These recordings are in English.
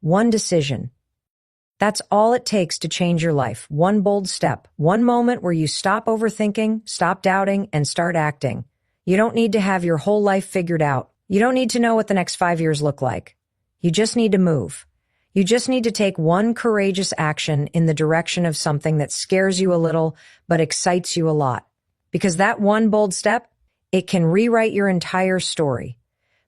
one decision. That's all it takes to change your life. One bold step, one moment where you stop overthinking, stop doubting, and start acting. You don't need to have your whole life figured out. You don't need to know what the next 5 years look like. You just need to move. You just need to take one courageous action in the direction of something that scares you a little but excites you a lot. Because that one bold step, it can rewrite your entire story.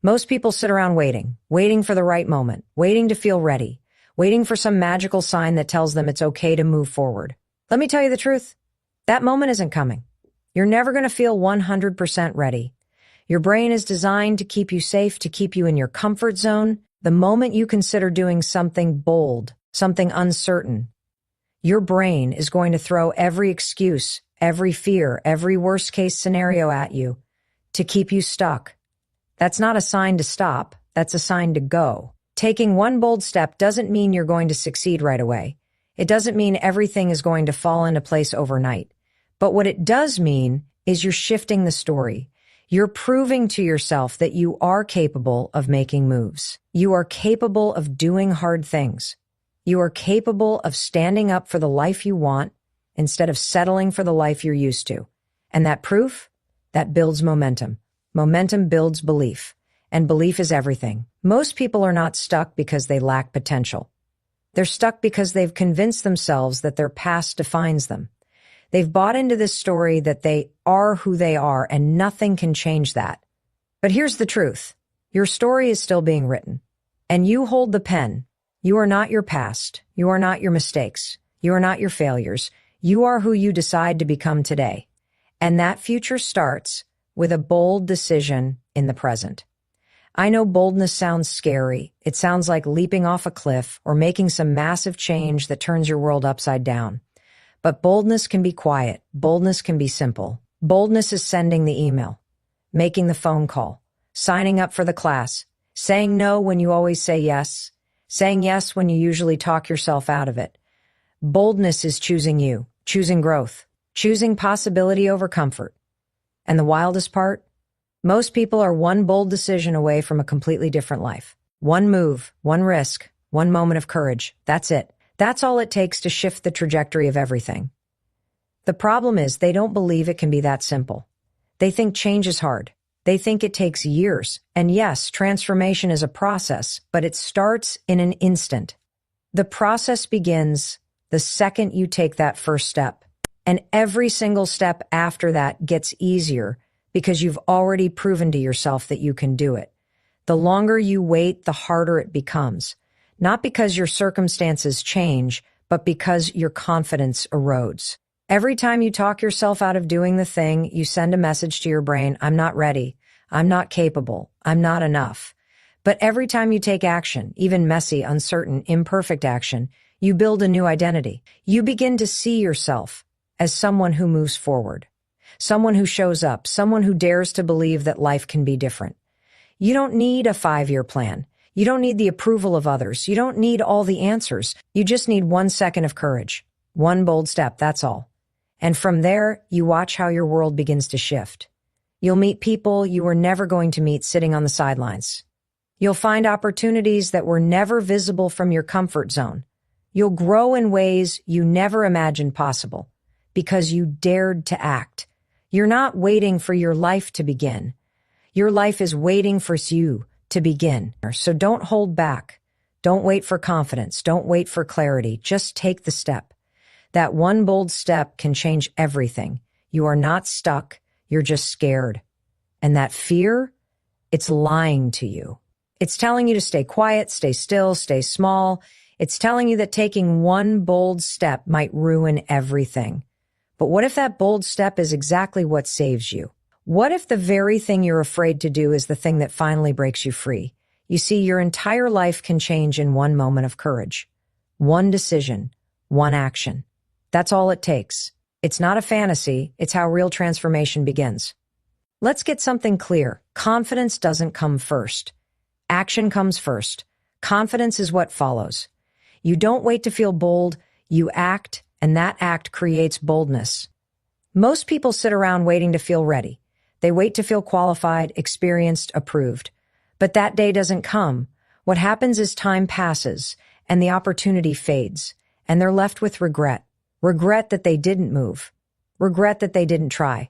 Most people sit around waiting for the right moment, waiting to feel ready, waiting for some magical sign that tells them it's okay to move forward. Let me tell you the truth. That moment isn't coming. You're never going to feel 100% ready. Your brain is designed to keep you safe, to keep you in your comfort zone. The moment you consider doing something bold, something uncertain, your brain is going to throw every excuse, every fear, every worst-case scenario at you to keep you stuck. That's not a sign to stop. That's a sign to go. Taking one bold step doesn't mean you're going to succeed right away. It doesn't mean everything is going to fall into place overnight. But what it does mean is you're shifting the story. You're proving to yourself that you are capable of making moves. You are capable of doing hard things. You are capable of standing up for the life you want instead of settling for the life you're used to. And that proof, that builds momentum. Momentum builds belief. And belief is everything. Most people are not stuck because they lack potential. They're stuck because they've convinced themselves that their past defines them. They've bought into this story that they are who they are and nothing can change that. But here's the truth. Your story is still being written. And you hold the pen. You are not your past. You are not your mistakes. You are not your failures. You are who you decide to become today. And that future starts with a bold decision in the present. I know boldness sounds scary. It sounds like leaping off a cliff or making some massive change that turns your world upside down. But boldness can be quiet. Boldness can be simple. Boldness is sending the email, making the phone call, signing up for the class, saying no when you always say yes, saying yes when you usually talk yourself out of it. Boldness is choosing you, choosing growth, choosing possibility over comfort. And the wildest part? Most people are one bold decision away from a completely different life. One move, one risk, one moment of courage. That's it. That's all it takes to shift the trajectory of everything. The problem is they don't believe it can be that simple. They think change is hard. They think it takes years. And yes, transformation is a process, but it starts in an instant. The process begins the second you take that first step. And every single step after that gets easier because you've already proven to yourself that you can do it. The longer you wait, the harder it becomes. Not because your circumstances change, but because your confidence erodes. Every time you talk yourself out of doing the thing, you send a message to your brain, I'm not ready, I'm not capable, I'm not enough. But every time you take action, even messy, uncertain, imperfect action, you build a new identity. You begin to see yourself as someone who moves forward, someone who shows up, someone who dares to believe that life can be different. You don't need a 5-year plan. You don't need the approval of others. You don't need all the answers. You just need 1 second of courage. One bold step, that's all. And from there, you watch how your world begins to shift. You'll meet people you were never going to meet sitting on the sidelines. You'll find opportunities that were never visible from your comfort zone. You'll grow in ways you never imagined possible because you dared to act. You're not waiting for your life to begin. Your life is waiting for you to begin. So don't hold back. Don't wait for confidence. Don't wait for clarity. Just take the step. That one bold step can change everything. You are not stuck. You're just scared. And that fear, it's lying to you. It's telling you to stay quiet, stay still, stay small. It's telling you that taking one bold step might ruin everything. But what if that bold step is exactly what saves you? What if the very thing you're afraid to do is the thing that finally breaks you free? You see, your entire life can change in one moment of courage. One decision, one action. That's all it takes. It's not a fantasy. It's how real transformation begins. Let's get something clear. Confidence doesn't come first. Action comes first. Confidence is what follows. You don't wait to feel bold. You act, and that act creates boldness. Most people sit around waiting to feel ready. They wait to feel qualified, experienced, approved. But that day doesn't come. What happens is time passes and the opportunity fades, and they're left with regret. Regret that they didn't move. Regret that they didn't try.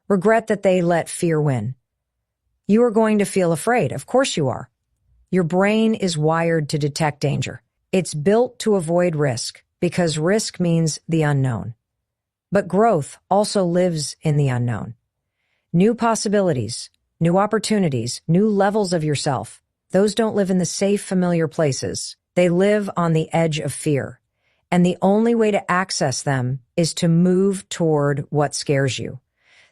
Regret that they let fear win. You are going to feel afraid. Of course you are. Your brain is wired to detect danger. It's built to avoid risk because risk means the unknown. But growth also lives in the unknown. New possibilities, new opportunities, new levels of yourself. Those don't live in the safe, familiar places. They live on the edge of fear. And the only way to access them is to move toward what scares you.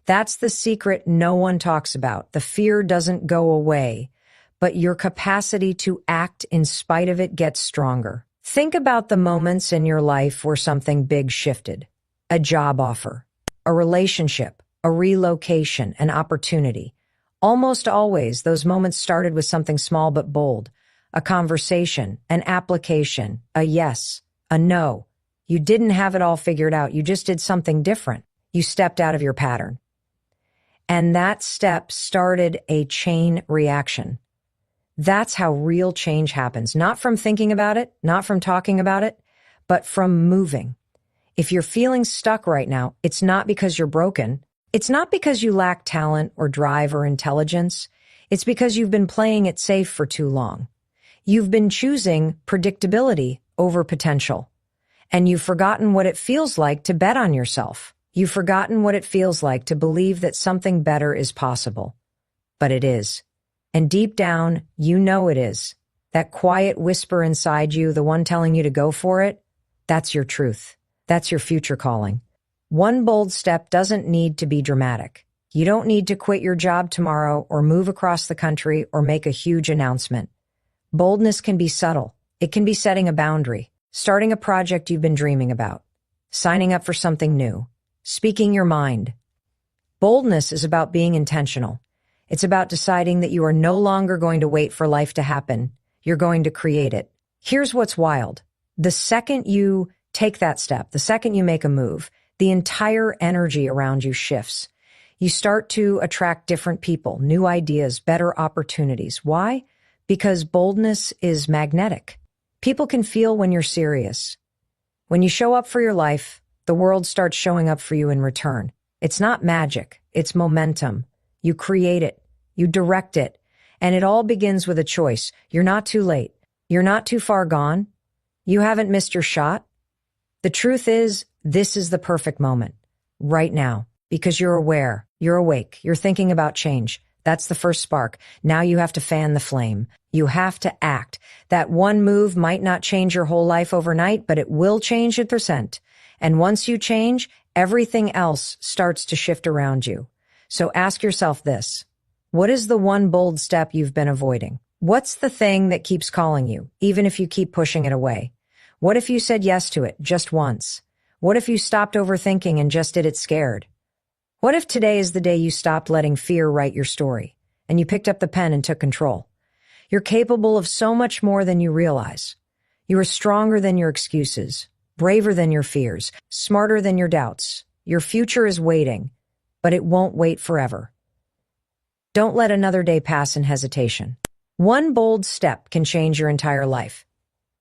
That's the secret no one talks about. The fear doesn't go away, but your capacity to act in spite of it gets stronger. Think about the moments in your life where something big shifted. A job offer, a relationship, a relocation, an opportunity. Almost always, those moments started with something small but bold. A conversation, an application, a yes, a no. You didn't have it all figured out. You just did something different. You stepped out of your pattern. And that step started a chain reaction. That's how real change happens. Not from thinking about it, not from talking about it, but from moving. If you're feeling stuck right now, it's not because you're broken. It's not because you lack talent or drive or intelligence. It's because you've been playing it safe for too long. You've been choosing predictability over potential. And you've forgotten what it feels like to bet on yourself. You've forgotten what it feels like to believe that something better is possible. But it is. And deep down, you know it is. That quiet whisper inside you, the one telling you to go for it, that's your truth. That's your future calling. One bold step doesn't need to be dramatic. You don't need to quit your job tomorrow or move across the country or make a huge announcement. Boldness can be subtle. It can be setting a boundary, starting a project you've been dreaming about, signing up for something new, speaking your mind. Boldness is about being intentional. It's about deciding that you are no longer going to wait for life to happen. You're going to create it. Here's what's wild. The second you take that step, the second you make a move, the entire energy around you shifts. You start to attract different people, new ideas, better opportunities. Why? Because boldness is magnetic. People can feel when you're serious. When you show up for your life, the world starts showing up for you in return. It's not magic. It's momentum. You create it. You direct it. And it all begins with a choice. You're not too late. You're not too far gone. You haven't missed your shot. The truth is, this is the perfect moment. Right now. Because you're aware. You're awake. You're thinking about change. That's the first spark. Now you have to fan the flame. You have to act. That one move might not change your whole life overnight, but it will change a percent. And once you change, everything else starts to shift around you. So ask yourself this. What is the one bold step you've been avoiding? What's the thing that keeps calling you, even if you keep pushing it away? What if you said yes to it just once? What if you stopped overthinking and just did it scared? What if today is the day you stopped letting fear write your story, and you picked up the pen and took control? You're capable of so much more than you realize. You are stronger than your excuses, braver than your fears, smarter than your doubts. Your future is waiting, but it won't wait forever. Don't let another day pass in hesitation. One bold step can change your entire life.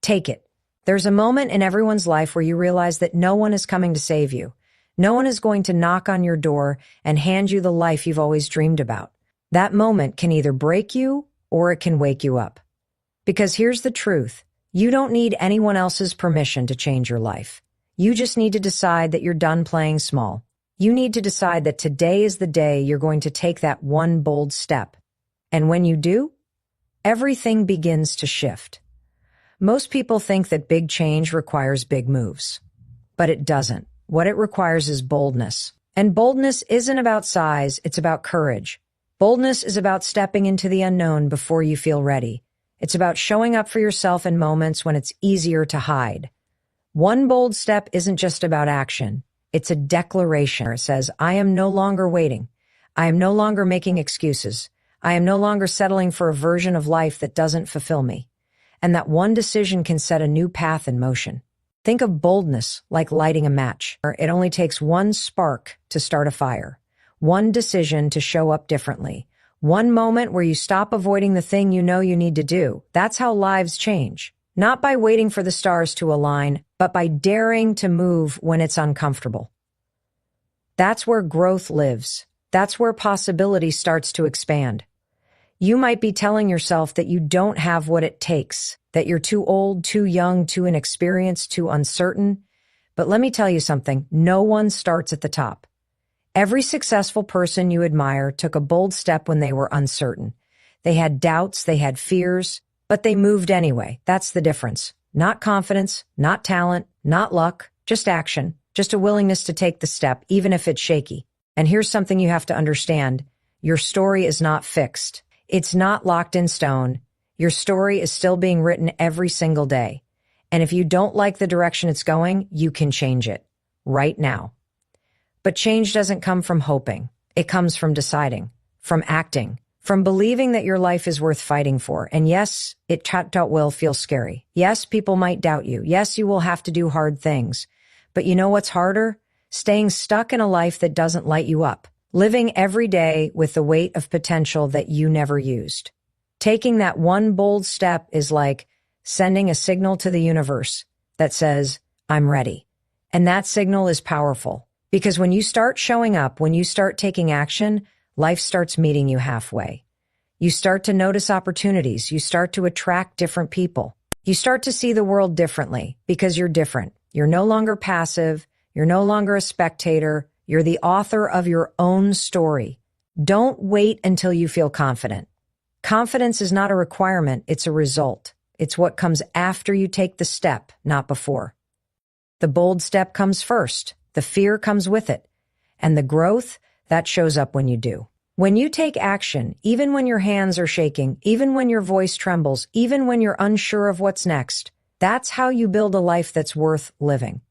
Take it. There's a moment in everyone's life where you realize that no one is coming to save you. No one is going to knock on your door and hand you the life you've always dreamed about. That moment can either break you or it can wake you up. Because here's the truth. You don't need anyone else's permission to change your life. You just need to decide that you're done playing small. You need to decide that today is the day you're going to take that one bold step. And when you do, everything begins to shift. Most people think that big change requires big moves, but it doesn't. What it requires is boldness. And boldness isn't about size, it's about courage. Boldness is about stepping into the unknown before you feel ready. It's about showing up for yourself in moments when it's easier to hide. One bold step isn't just about action. It's a declaration. It says, I am no longer waiting. I am no longer making excuses. I am no longer settling for a version of life that doesn't fulfill me. And that one decision can set a new path in motion. Think of boldness like lighting a match. It only takes one spark to start a fire, one decision to show up differently, One moment where you stop avoiding the thing you know you need to do. That's how lives change. Not by waiting for the stars to align, but by daring to move when it's uncomfortable. That's where growth lives. That's where possibility starts to expand. You might be telling yourself that you don't have what it takes, that you're too old, too young, too inexperienced, too uncertain. But let me tell you something, no one starts at the top. Every successful person you admire took a bold step when they were uncertain. They had doubts, they had fears, but they moved anyway. That's the difference. Not confidence, not talent, not luck, just action, just a willingness to take the step, even if it's shaky. And here's something you have to understand. Your story is not fixed. It's not locked in stone. Your story is still being written every single day. And if you don't like the direction it's going, you can change it right now. But change doesn't come from hoping. It comes from deciding, from acting, from believing that your life is worth fighting for. And yes, it will feel scary. Yes, people might doubt you. Yes, you will have to do hard things. But you know what's harder? Staying stuck in a life that doesn't light you up. Living every day with the weight of potential that you never used. Taking that one bold step is like sending a signal to the universe that says, I'm ready. And that signal is powerful. Because when you start showing up, when you start taking action, life starts meeting you halfway. You start to notice opportunities. You start to attract different people. You start to see the world differently because you're different. You're no longer passive. You're no longer a spectator. You're the author of your own story. Don't wait until you feel confident. Confidence is not a requirement. It's a result. It's what comes after you take the step, not before. The bold step comes first. The fear comes with it. And the growth, that shows up when you do. When you take action, even when your hands are shaking, even when your voice trembles, even when you're unsure of what's next, that's how you build a life that's worth living.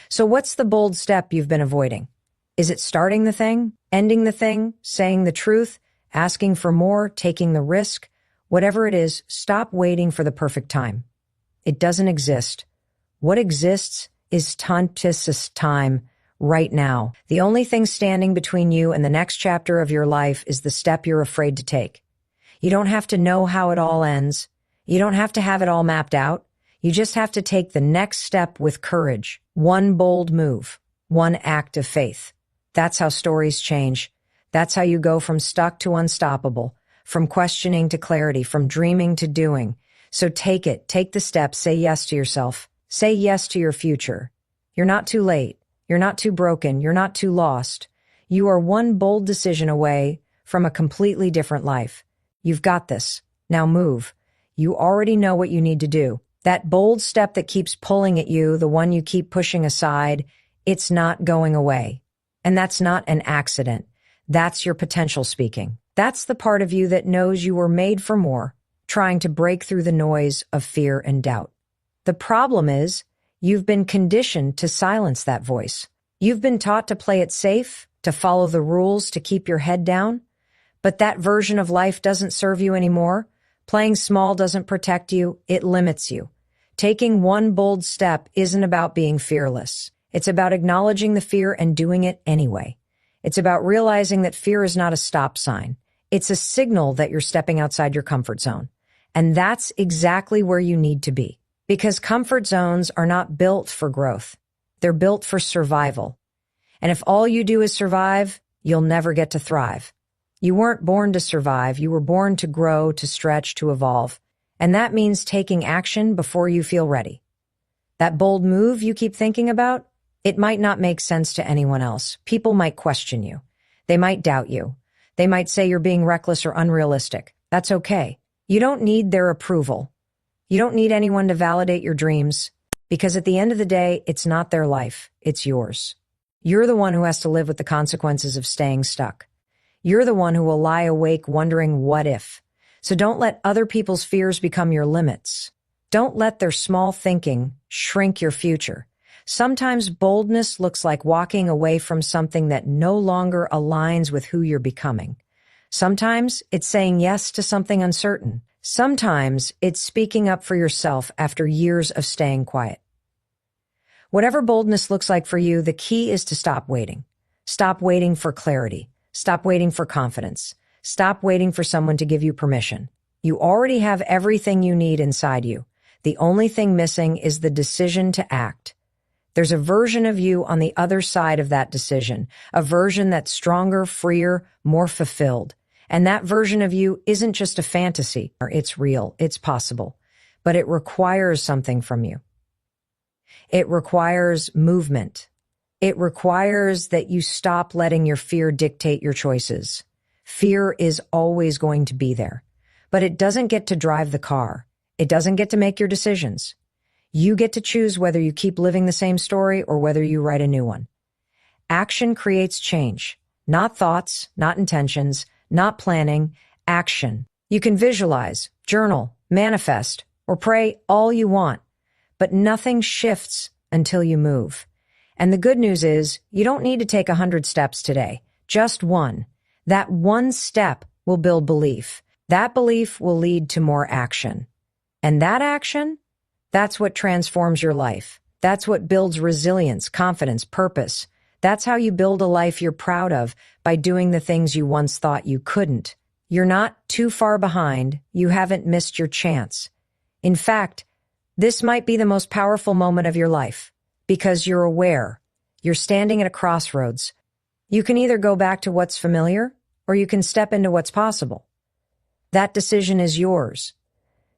So what's the bold step you've been avoiding? Is it starting the thing, ending the thing, saying the truth, asking for more, taking the risk? Whatever it is, stop waiting for the perfect time. It doesn't exist. What exists is time right now. The only thing standing between you and the next chapter of your life is the step you're afraid to take. You don't have to know how it all ends. You don't have to have it all mapped out. You just have to take the next step with courage. One bold move, one act of faith. That's how stories change. That's how you go from stuck to unstoppable, from questioning to clarity, from dreaming to doing. So take it, take the step, say yes to yourself. Say yes to your future. You're not too late. You're not too broken. You're not too lost. You are one bold decision away from a completely different life. You've got this. Now move. You already know what you need to do. That bold step that keeps pulling at you, the one you keep pushing aside, it's not going away. And that's not an accident. That's your potential speaking. That's the part of you that knows you were made for more, trying to break through the noise of fear and doubt. The problem is, you've been conditioned to silence that voice. You've been taught to play it safe, to follow the rules, to keep your head down. But that version of life doesn't serve you anymore. Playing small doesn't protect you, it limits you. Taking one bold step isn't about being fearless. It's about acknowledging the fear and doing it anyway. It's about realizing that fear is not a stop sign. It's a signal that you're stepping outside your comfort zone. And that's exactly where you need to be. Because comfort zones are not built for growth. They're built for survival. And if all you do is survive, you'll never get to thrive. You weren't born to survive. You were born to grow, to stretch, to evolve. And that means taking action before you feel ready. That bold move you keep thinking about, it might not make sense to anyone else. People might question you. They might doubt you. They might say you're being reckless or unrealistic. That's okay. You don't need their approval. You don't need anyone to validate your dreams, because at the end of the day, it's not their life, it's yours. You're the one who has to live with the consequences of staying stuck. You're the one who will lie awake wondering what if. So don't let other people's fears become your limits. Don't let their small thinking shrink your future. Sometimes boldness looks like walking away from something that no longer aligns with who you're becoming. Sometimes it's saying yes to something uncertain. Sometimes it's speaking up for yourself after years of staying quiet. Whatever boldness looks like for you, the key is to stop waiting. Stop waiting for clarity. Stop waiting for confidence. Stop waiting for someone to give you permission. You already have everything you need inside you. The only thing missing is the decision to act. There's a version of you on the other side of that decision, a version that's stronger, freer, more fulfilled. And that version of you isn't just a fantasy, or it's real, it's possible, but it requires something from you. It requires movement. It requires that you stop letting your fear dictate your choices. Fear is always going to be there, but it doesn't get to drive the car. It doesn't get to make your decisions. You get to choose whether you keep living the same story or whether you write a new one. Action creates change, not thoughts, not intentions, not planning, action. You can visualize, journal, manifest, or pray all you want, but nothing shifts until you move. And the good news is you don't need to take 100 steps today, just one. That one step will build belief. That belief will lead to more action. And that action, that's what transforms your life. That's what builds resilience, confidence, purpose. That's how you build a life you're proud of, by doing the things you once thought you couldn't. You're not too far behind. You haven't missed your chance. In fact, this might be the most powerful moment of your life, because you're aware. You're standing at a crossroads. You can either go back to what's familiar, or you can step into what's possible. That decision is yours.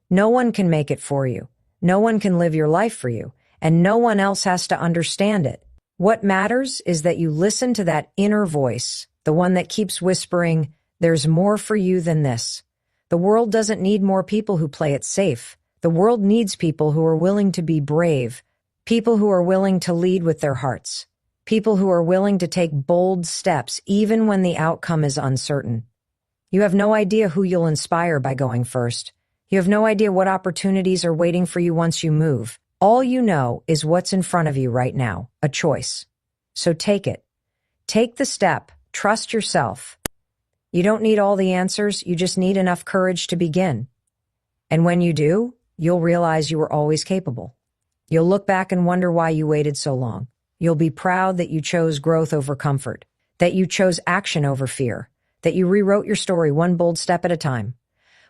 No one can make it for you. No one can live your life for you, and no one else has to understand it. What matters is that you listen to that inner voice, the one that keeps whispering, "There's more for you than this." The world doesn't need more people who play it safe. The world needs people who are willing to be brave, people who are willing to lead with their hearts, people who are willing to take bold steps even when the outcome is uncertain. You have no idea who you'll inspire by going first. You have no idea what opportunities are waiting for you once you move. All you know is what's in front of you right now, a choice. So take it. Take the step. Trust yourself. You don't need all the answers. You just need enough courage to begin. And when you do, you'll realize you were always capable. You'll look back and wonder why you waited so long. You'll be proud that you chose growth over comfort, that you chose action over fear, that you rewrote your story one bold step at a time.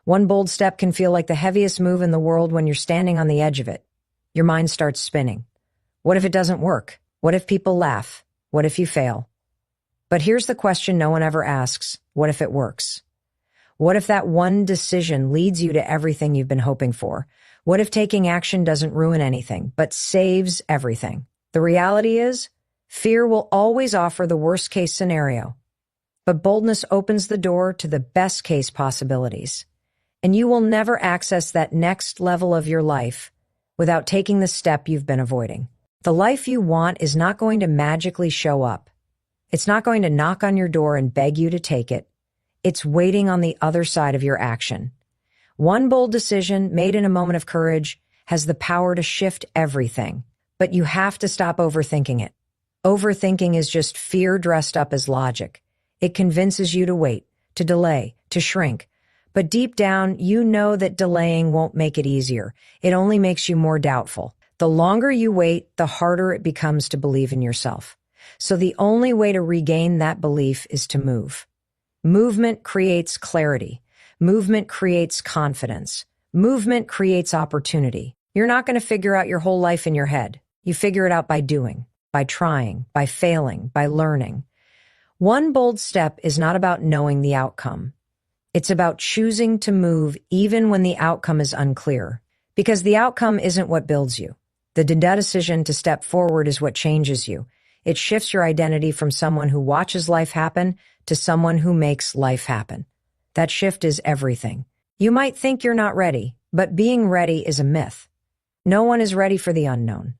One bold step can feel like the heaviest move in the world when you're standing on the edge of it. Your mind starts spinning. What if it doesn't work? What if people laugh? What if you fail? But here's the question no one ever asks. What if it works? What if that one decision leads you to everything you've been hoping for? What if taking action doesn't ruin anything, but saves everything? The reality is, fear will always offer the worst-case scenario. But boldness opens the door to the best-case possibilities. And you will never access that next level of your life without taking the step you've been avoiding. The life you want is not going to magically show up. It's not going to knock on your door and beg you to take it. It's waiting on the other side of your action. One bold decision made in a moment of courage has the power to shift everything. But you have to stop overthinking it. Overthinking is just fear dressed up as logic. It convinces you to wait, to delay, to shrink. But deep down, you know that delaying won't make it easier. It only makes you more doubtful. The longer you wait, the harder it becomes to believe in yourself. So the only way to regain that belief is to move. Movement creates clarity. Movement creates confidence. Movement creates opportunity. You're not going to figure out your whole life in your head. You figure it out by doing, by trying, by failing, by learning. One bold step is not about knowing the outcome. It's about choosing to move even when the outcome is unclear. Because the outcome isn't what builds you. The decision to step forward is what changes you. It shifts your identity from someone who watches life happen to someone who makes life happen. That shift is everything. You might think you're not ready, but being ready is a myth. No one is ready for the unknown.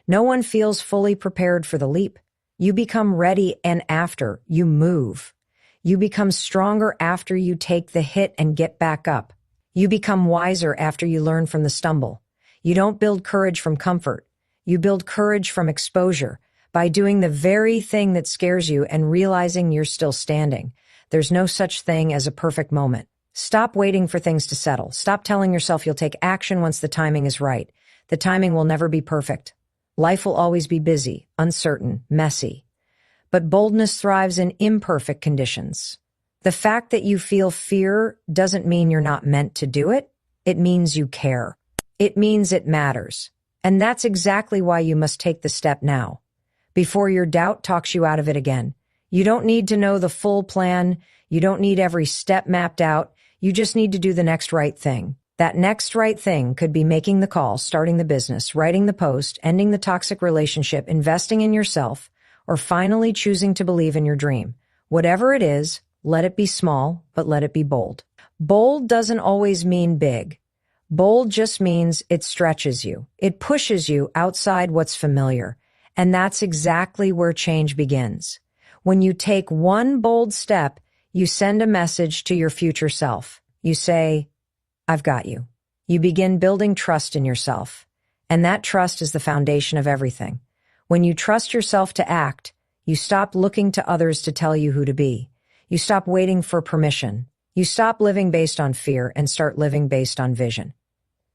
No one feels fully prepared for the leap. You become ready, and after, you move. You become stronger after you take the hit and get back up. You become wiser after you learn from the stumble. You don't build courage from comfort. You build courage from exposure, by doing the very thing that scares you and realizing you're still standing. There's no such thing as a perfect moment. Stop waiting for things to settle. Stop telling yourself you'll take action once the timing is right. The timing will never be perfect. Life will always be busy, uncertain, messy. But boldness thrives in imperfect conditions. The fact that you feel fear doesn't mean you're not meant to do it. It means you care. It means it matters. And that's exactly why you must take the step now, before your doubt talks you out of it again. You don't need to know the full plan. You don't need every step mapped out. You just need to do the next right thing. That next right thing could be making the call, starting the business, writing the post, ending the toxic relationship, investing in yourself, or finally choosing to believe in your dream. Whatever it is, let it be small, but let it be bold. Bold doesn't always mean big. Bold just means it stretches you. It pushes you outside what's familiar. And that's exactly where change begins. When you take one bold step, you send a message to your future self. You say, I've got you. You begin building trust in yourself. And that trust is the foundation of everything. When you trust yourself to act, you stop looking to others to tell you who to be. You stop waiting for permission. You stop living based on fear and start living based on vision.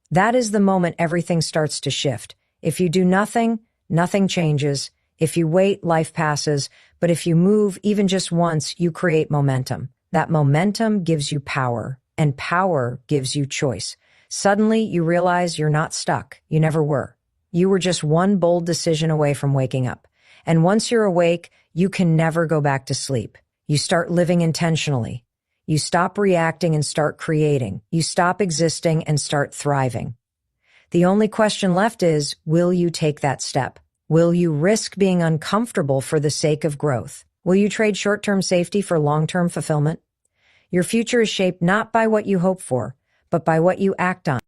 That is the moment everything starts to shift. If you do nothing, nothing changes. If you wait, life passes. But if you move even just once, you create momentum. That momentum gives you power, and power gives you choice. Suddenly, you realize you're not stuck. You never were. You were just one bold decision away from waking up. And once you're awake, you can never go back to sleep. You start living intentionally. You stop reacting and start creating. You stop existing and start thriving. The only question left is, will you take that step? Will you risk being uncomfortable for the sake of growth? Will you trade short-term safety for long-term fulfillment? Your future is shaped not by what you hope for, but by what you act on.